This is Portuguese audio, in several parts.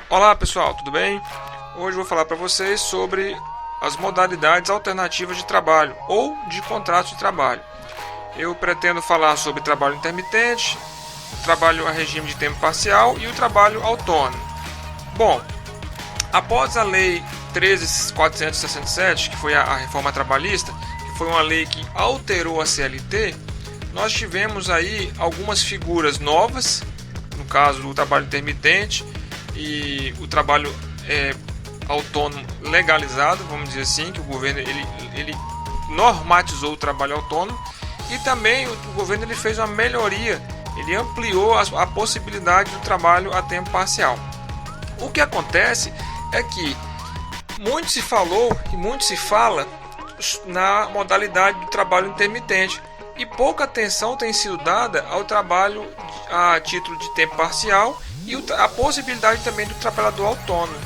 Olá pessoal, tudo bem? Hoje eu vou falar para vocês sobre as modalidades alternativas de trabalho ou de contratos de trabalho. Eu pretendo falar sobre trabalho intermitente, trabalho a regime de tempo parcial e o trabalho autônomo. Bom, após a Lei 13.467, que foi a reforma trabalhista, que foi uma lei que alterou a CLT, nós tivemos aí algumas figuras novas, no caso o trabalho intermitente e o trabalho autônomo legalizado, vamos dizer assim, que o governo ele normatizou o trabalho autônomo, e também o governo ele fez uma melhoria, ele ampliou a possibilidade do trabalho a tempo parcial. O que acontece é que muito se falou e muito se fala na modalidade do trabalho intermitente, e pouca atenção tem sido dada ao trabalho a título de tempo parcial e a possibilidade também do trabalhador autônomo.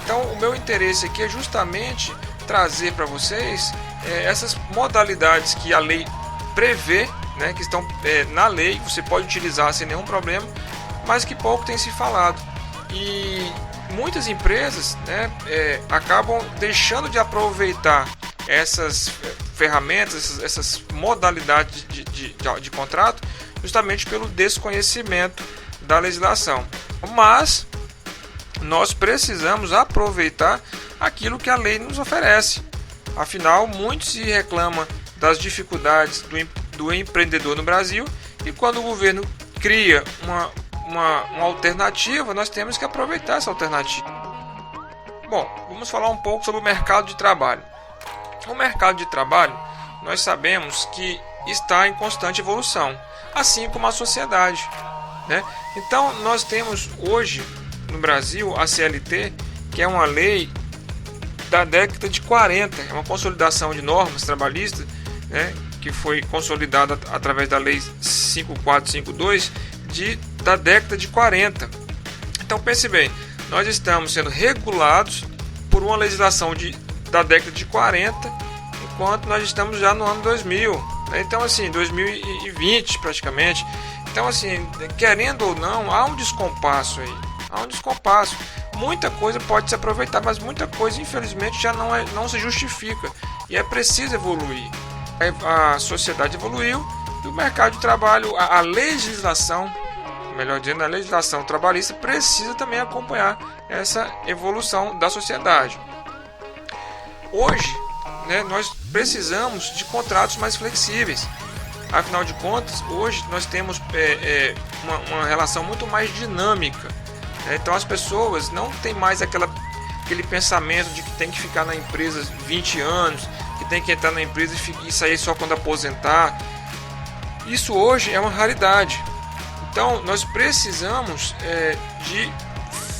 Então, o meu interesse aqui é justamente trazer para vocês essas modalidades que a lei prevê, né, que estão na lei, você pode utilizar sem nenhum problema, mas que pouco tem se falado. E muitas empresas, né, acabam deixando de aproveitar essas ferramentas, essas modalidades de contrato, justamente pelo desconhecimento da legislação. Mas nós precisamos aproveitar aquilo que a lei nos oferece. Afinal, muito se reclama das dificuldades do empreendedor no Brasil, e quando o governo cria uma alternativa, nós temos que aproveitar essa alternativa. Bom, vamos falar um pouco sobre o mercado de trabalho. O mercado de trabalho, nós sabemos que está em constante evolução, assim como a sociedade, né? Então, nós temos hoje no Brasil a CLT, que é uma lei da década de 40, é uma consolidação de normas trabalhistas, né, que foi consolidada através da Lei 5452 da década de 40. Então, pense bem, nós estamos sendo regulados por uma legislação da década de 40, enquanto nós estamos já no ano 2000, né? Então, assim, 2020 praticamente. Então, assim, querendo ou não, há um descompasso aí. Há um descompasso. Muita coisa pode se aproveitar, mas muita coisa, infelizmente, já não se justifica. E é preciso evoluir. A sociedade evoluiu e o mercado de trabalho, a legislação, melhor dizendo, a legislação trabalhista precisa também acompanhar essa evolução da sociedade. Hoje, né, nós precisamos de contratos mais flexíveis. Afinal de contas, hoje nós temos uma relação muito mais dinâmica. Né? Então as pessoas não têm mais aquele pensamento de que tem que ficar na empresa 20 anos, que tem que entrar na empresa e sair só quando aposentar. Isso hoje é uma raridade. Então nós precisamos de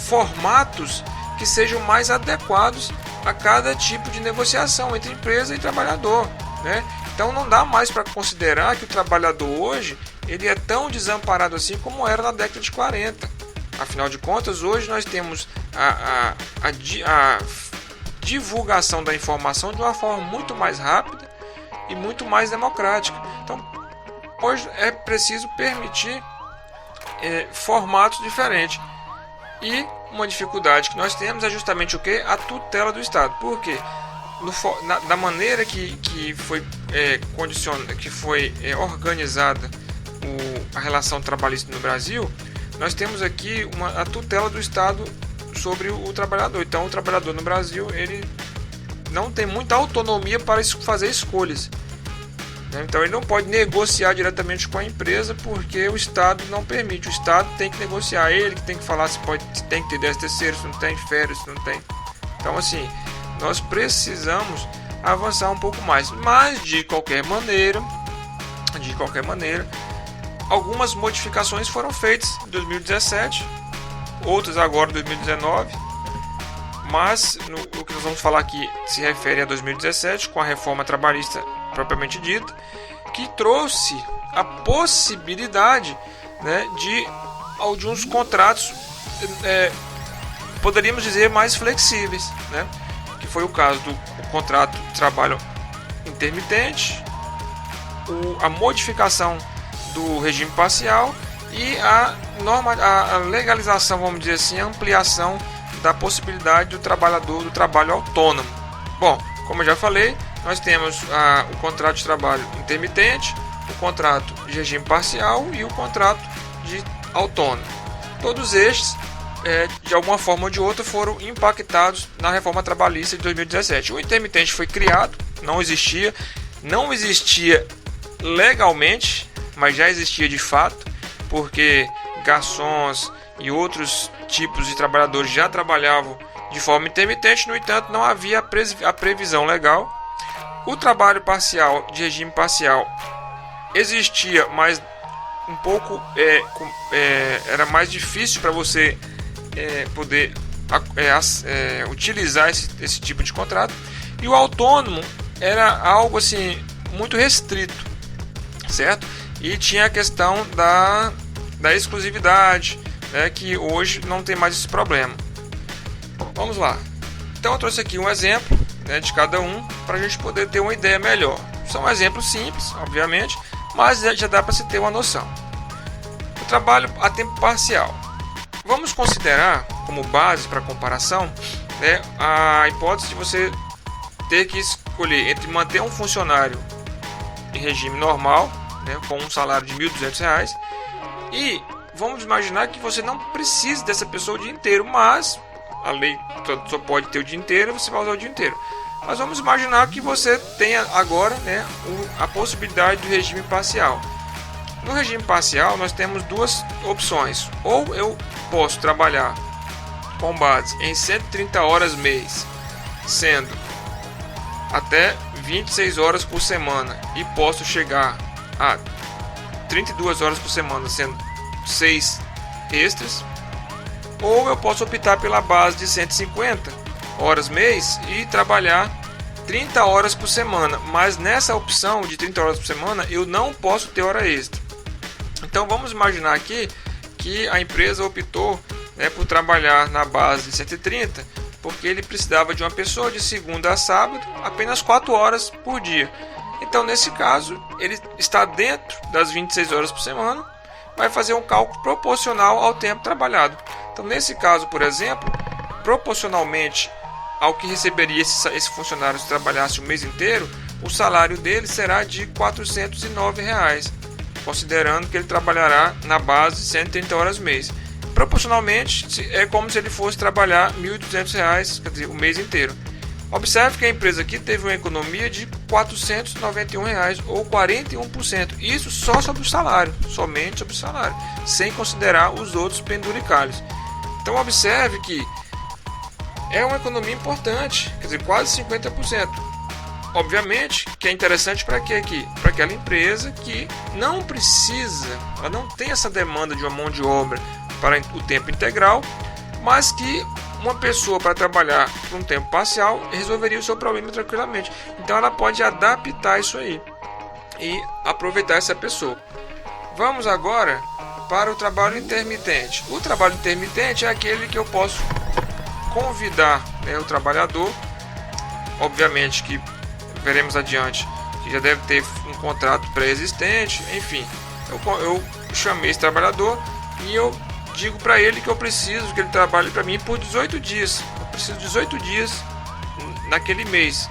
formatos que sejam mais adequados a cada tipo de negociação entre empresa e trabalhador, né? Então não dá mais para considerar que o trabalhador hoje ele é tão desamparado assim como era na década de 40. Afinal de contas, hoje nós temos a divulgação da informação de uma forma muito mais rápida e muito mais democrática. Então hoje é preciso permitir formatos diferentes. E uma dificuldade que nós temos é justamente o que? A tutela do Estado. Por quê? Da maneira que foi organizada a relação trabalhista no Brasil, nós temos aqui a tutela do Estado sobre o trabalhador. Então o trabalhador no Brasil ele não tem muita autonomia para fazer escolhas. Então ele não pode negociar diretamente com a empresa porque o Estado não permite. O Estado tem que negociar, ele que tem que falar se tem que ter 10º, se não tem férias, se não tem. Então assim, nós precisamos avançar um pouco mais. Mas de qualquer maneira, algumas modificações foram feitas em 2017, outras agora em 2019. Mas o que nós vamos falar aqui se refere a 2017, com a reforma trabalhista propriamente dita, que trouxe a possibilidade, né, de uns contratos, poderíamos dizer, mais flexíveis, né, que foi o caso do contrato de trabalho intermitente, a modificação do regime parcial e a legalização, vamos dizer assim, a ampliação da possibilidade do trabalhador do trabalho autônomo. Bom, como eu já falei, nós temos o contrato de trabalho intermitente, o contrato de regime parcial e o contrato de autônomo. Todos estes, de alguma forma ou de outra, foram impactados na reforma trabalhista de 2017. O intermitente foi criado, não existia legalmente, mas já existia de fato, porque garçons e outros tipos de trabalhadores já trabalhavam de forma intermitente. No entanto, não havia a previsão legal. O trabalho parcial, de regime parcial, existia, mas um pouco era mais difícil para você poder utilizar esse tipo de contrato. E o autônomo era algo assim muito restrito, certo? E tinha a questão da exclusividade, que hoje não tem mais esse problema. Vamos lá. Então eu trouxe aqui um exemplo, de cada um para a gente poder ter uma ideia melhor. São exemplos simples, obviamente, mas já dá para se ter uma noção. O trabalho a tempo parcial. Vamos considerar como base para comparação, a hipótese de você ter que escolher entre manter um funcionário em regime normal, com um salário de R$ 1.200, e vamos imaginar que você não precisa dessa pessoa o dia inteiro, mas a lei só pode ter o dia inteiro, você vai usar o dia inteiro. Mas vamos imaginar que você tenha agora a possibilidade do regime parcial. No regime parcial nós temos duas opções: ou eu posso trabalhar com base em 130 horas mês, sendo até 26 horas por semana, e posso chegar a 32 horas por semana, sendo 6 extras. Ou eu posso optar pela base de 150 horas mês e trabalhar 30 horas por semana, mas nessa opção de 30 horas por semana eu não posso ter hora extra. Então vamos imaginar aqui que a empresa optou por trabalhar na base de 130, porque ele precisava de uma pessoa de segunda a sábado, apenas 4 horas por dia. Então nesse caso ele está dentro das 26 horas por semana, vai fazer um cálculo proporcional ao tempo trabalhado. Então nesse caso, por exemplo, proporcionalmente ao que receberia esse funcionário se trabalhasse o mês inteiro, o salário dele será de R$ 409, considerando que ele trabalhará na base de 130 horas mês. Proporcionalmente é como se ele fosse trabalhar R$ 1.200, quer dizer, o mês inteiro. Observe que a empresa aqui teve uma economia de R$ 491, ou 41%. Isso só sobre o salário, somente sobre o salário, sem considerar os outros penduricalhos. Então observe que é uma economia importante, quer dizer, quase 50%. Obviamente que é interessante para quê aqui? Para aquela empresa que não precisa, ela não tem essa demanda de uma mão de obra para o tempo integral, mas que uma pessoa para trabalhar por um tempo parcial resolveria o seu problema tranquilamente. Então ela pode adaptar isso aí e aproveitar essa pessoa. Vamos agora para o trabalho intermitente. O trabalho intermitente é aquele que eu posso convidar o trabalhador, obviamente que veremos adiante que já deve ter um contrato pré-existente, enfim, eu chamei esse trabalhador e eu digo para ele que eu preciso que ele trabalhe para mim por 18 dias, eu preciso de 18 dias naquele mês,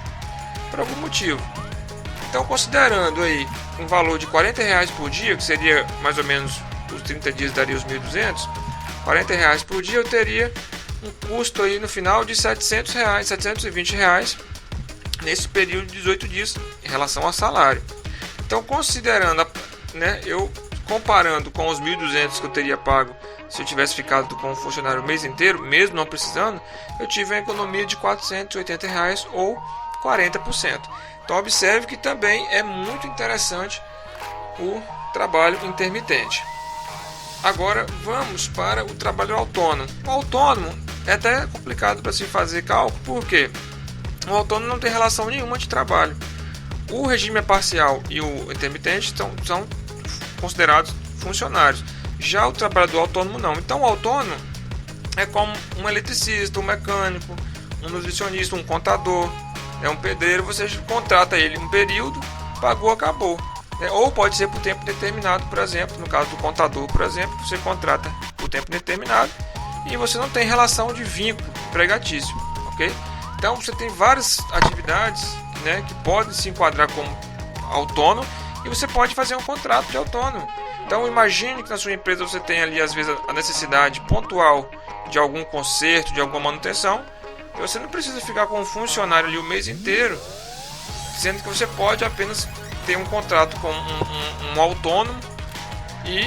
por algum motivo. Então, considerando aí um valor de R$ 40 por dia, que seria mais ou menos os 30 dias daria os 1.200, R$ 40 por dia, eu teria um custo aí no final de R$ 700, R$ 720 nesse período de 18 dias em relação ao salário. Então, considerando, eu comparando com os 1.200 que eu teria pago se eu tivesse ficado com o funcionário o mês inteiro, mesmo não precisando, eu tive uma economia de R$ 480, ou 40%. Então observe que também é muito interessante o trabalho intermitente. Agora vamos para o trabalho autônomo. O autônomo é até complicado para se fazer cálculo, porque o autônomo não tem relação nenhuma de trabalho. O regime parcial e o intermitente são considerados funcionários. Já o trabalhador autônomo não. Então o autônomo é como um eletricista, um mecânico, um nutricionista, um contador, um pedreiro. Você contrata ele um período, pagou, acabou. Ou pode ser por tempo determinado, por exemplo. No caso do contador, por exemplo, você contrata por tempo determinado e você não tem relação de vínculo empregatício, ok? Então você tem várias atividades, né, que podem se enquadrar como autônomo e você pode fazer um contrato de autônomo. Então imagine que na sua empresa você tem ali às vezes a necessidade pontual de algum conserto, de alguma manutenção, e você não precisa ficar com um funcionário ali o mês inteiro, sendo que você pode apenas ter um contrato com um autônomo e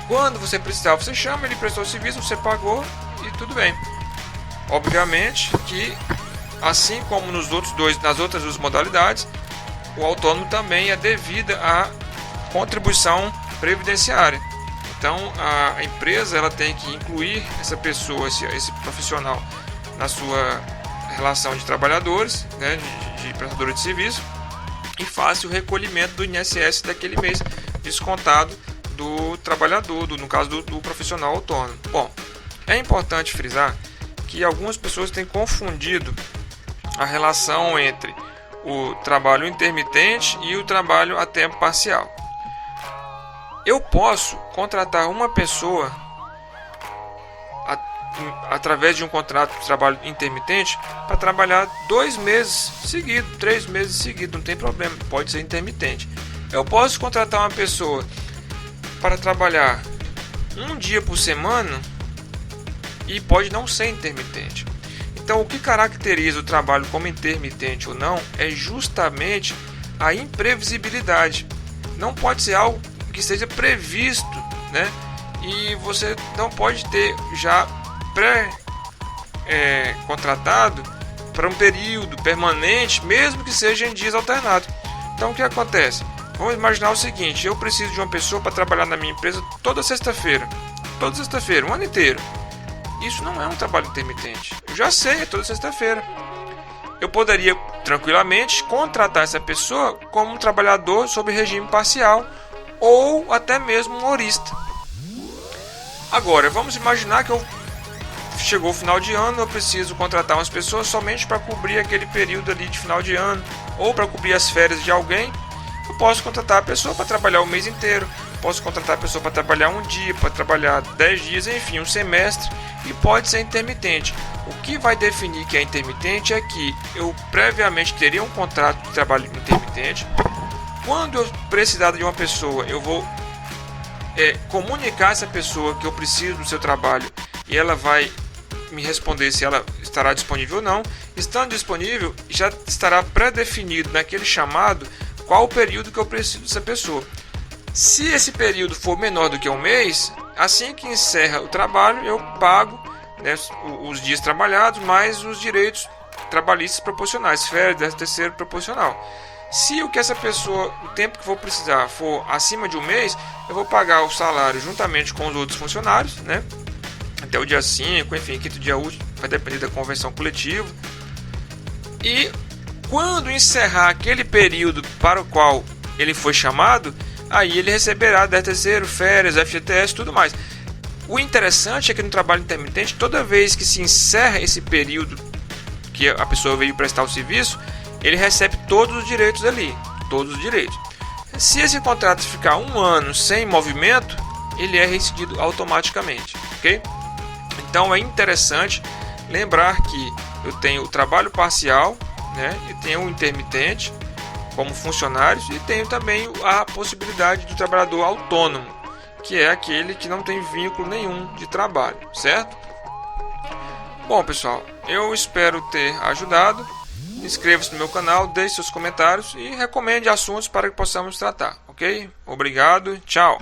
quando você precisar você chama, ele prestou o serviço, você pagou e tudo bem. Obviamente que assim como nas outras duas modalidades, o autônomo também é devida à contribuição previdenciária. Então a empresa ela tem que incluir essa pessoa, esse profissional na sua relação de trabalhadores, né, de prestador de serviço, e faça o recolhimento do INSS daquele mês descontado do trabalhador, no caso do profissional autônomo. Bom, é importante frisar que algumas pessoas têm confundido a relação entre o trabalho intermitente e o trabalho a tempo parcial. Eu posso contratar uma pessoa através de um contrato de trabalho intermitente para trabalhar 2 meses seguidos, 3 meses seguidos, não tem problema, pode ser intermitente. Eu posso contratar uma pessoa para trabalhar 1 dia por semana e pode não ser intermitente. Então, o que caracteriza o trabalho como intermitente ou não é justamente a imprevisibilidade. Não pode ser algo que seja previsto, né? E você não pode ter já contratado para um período permanente, mesmo que seja em dias alternados. Então, o que acontece? Vamos imaginar o seguinte: eu preciso de uma pessoa para trabalhar na minha empresa toda sexta-feira, um ano inteiro. Isso não é um trabalho intermitente. Eu já sei, é toda sexta-feira. Eu poderia tranquilamente contratar essa pessoa como um trabalhador sob regime parcial ou até mesmo um horista. Agora, vamos imaginar que chegou o final de ano, eu preciso contratar umas pessoas somente para cobrir aquele período ali de final de ano ou para cobrir as férias de alguém. Eu posso contratar a pessoa para trabalhar o mês inteiro, posso contratar a pessoa para trabalhar 1 dia, para trabalhar 10 dias, enfim, um semestre, e pode ser intermitente. O que vai definir que é intermitente é que eu previamente teria um contrato de trabalho intermitente. Quando eu precisar de uma pessoa, eu vou comunicar a essa pessoa que eu preciso do seu trabalho e ela vai me responder se ela estará disponível ou não. Estando disponível, já estará pré-definido naquele chamado qual o período que eu preciso dessa pessoa. Se esse período for menor do que 1 mês, assim que encerra o trabalho, eu pago, né, os dias trabalhados mais os direitos trabalhistas proporcionais, férias, 13º proporcional. Se o que essa pessoa, o tempo que for precisar for acima de 1 mês, eu vou pagar o salário juntamente com os outros funcionários, né, até o dia 5, enfim, 5º dia útil, vai depender da convenção coletiva. E quando encerrar aquele período para o qual ele foi chamado, aí ele receberá 13º, férias, FGTS, tudo mais. O interessante é que no trabalho intermitente, toda vez que se encerra esse período que a pessoa veio prestar o serviço, ele recebe todos os direitos ali, todos os direitos. Se esse contrato ficar 1 ano sem movimento, ele é rescindido automaticamente, ok? Então é interessante lembrar que eu tenho o trabalho parcial, né, e tenho o intermitente como funcionários, e tenho também a possibilidade do trabalhador autônomo, que é aquele que não tem vínculo nenhum de trabalho, certo? Bom, pessoal, eu espero ter ajudado. Inscreva-se no meu canal, deixe seus comentários e recomende assuntos para que possamos tratar, ok? Obrigado, tchau!